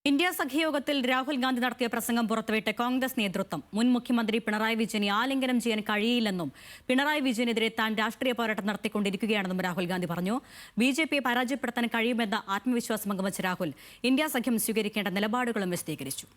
India സഖ്യയോഗത്തിൽ Rahul Gandhi നടത്തിയ പ്രസംഗം പുറത്തുവിട്ട് കോൺഗ്രസ് നേതൃത്വം മുൻ മുഖ്യമന്ത്രി പിണറായി വിജയനെ ആലിംഗനം ചെയ്യാൻ കഴിയില്ലെന്നും പിണറായി വിജയനെതിരെ താൻ രാഷ്ട്രീയ പോരാട്ടം നടത്തിക്കൊണ്ടിരിക്കുകയാണെന്നും രാഹുൽ ഗാന്ധി പറഞ്ഞു. ബിജെപിയെ പരാജയപ്പെടുത്താൻ കഴിയുമെന്ന ആത്മവിശ്വാസം പങ്കുവച്ച രാഹുൽ ഇന്ത്യ സഖ്യം സ്വീകരിക്കേണ്ട നിലപാടുകളും വിശദീകരിച്ചു.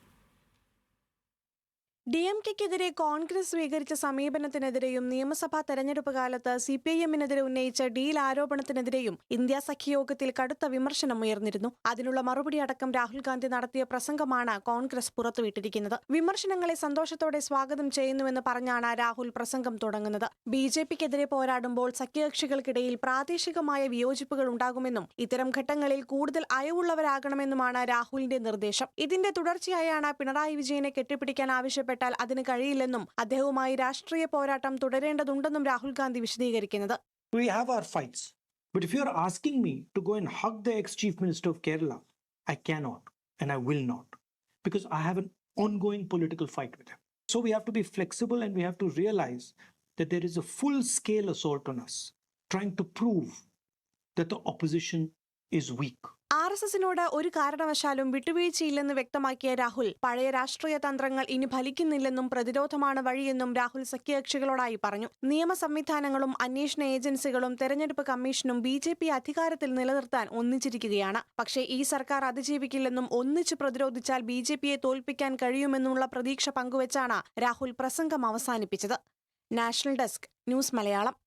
DMK-ക്കെതിരെ കോൺഗ്രസ് സ്വീകരിച്ച സമീപനത്തിനെതിരെയും നിയമസഭാ തെരഞ്ഞെടുപ്പ് കാലത്ത് CPIM-നെതിരെ ഉന്നയിച്ച ഡീൽ ആരോപണത്തിനെതിരെയും ഇന്ത്യ സഖ്യയോഗത്തിൽ കടുത്ത വിമർശനം ഉയർന്നിരുന്നു. അതിനുള്ള മറുപടി അടക്കം രാഹുൽ ഗാന്ധി നടത്തിയ പ്രസംഗമാണ് കോൺഗ്രസ് പുറത്തുവിട്ടിരിക്കുന്നത്. വിമർശനങ്ങളെ സന്തോഷത്തോടെ സ്വാഗതം ചെയ്യുന്നുവെന്ന് പറഞ്ഞാണ് രാഹുൽ പ്രസംഗം തുടങ്ങുന്നത്. BJP-ക്കെതിരെ പോരാടുമ്പോൾ സഖ്യകക്ഷികൾക്കിടയിൽ പ്രാദേശികമായ വിയോജിപ്പുകൾ ഉണ്ടാകുമെന്നും ഇത്തരം ഘട്ടങ്ങളിൽ കൂടുതൽ അയവുള്ളവരാകണമെന്നുമാണ് രാഹുലിന്റെ നിർദ്ദേശം. ഇതിന്റെ തുടർച്ചയായാണ് പിണറായി വിജയനെ കെട്ടിപ്പിടിക്കാൻ ആവശ്യപ്പെട്ട അതിന് കഴിയില്ലെന്നും അദ്ദേഹവുമായി രാഷ്ട്രീയ പോരാട്ടം തുടരേണ്ടതുണ്ടെന്നും രാഹുൽ ഗാന്ധി വിശദീകരിക്കുന്നത്. We have our fights, but if you're asking me to go and hug the ex-chief minister of Kerala, I cannot and I will not, because I have an ongoing political fight with him. So we have to be flexible and we have to realize that there is a full-scale assault on us, trying to prove that the opposition is weak. RSS-നോട് ഒരു കാരണവശാലും വിട്ടുവീഴ്ചയില്ലെന്ന് വ്യക്തമാക്കിയ രാഹുൽ പഴയ രാഷ്ട്രീയ തന്ത്രങ്ങൾ ഇനി ഫലിക്കുന്നില്ലെന്നും പ്രതിരോധമാണ് വഴിയെന്നും രാഹുൽ സഖ്യകക്ഷികളോടായി പറഞ്ഞു. നിയമ സംവിധാനങ്ങളും അന്വേഷണ ഏജൻസികളും തെരഞ്ഞെടുപ്പ് കമ്മീഷനും BJP അധികാരത്തിൽ നിലനിർത്താൻ ഒന്നിച്ചിരിക്കുകയാണ്. പക്ഷേ ഈ സർക്കാർ അതിജീവിക്കില്ലെന്നും ഒന്നിച്ച് പ്രതിരോധിച്ചാൽ BJP-യെ തോൽപ്പിക്കാൻ കഴിയുമെന്നുള്ള പ്രതീക്ഷ പങ്കുവച്ചാണ് രാഹുൽ പ്രസംഗം അവസാനിപ്പിച്ചത്. National desk, news Malayalam.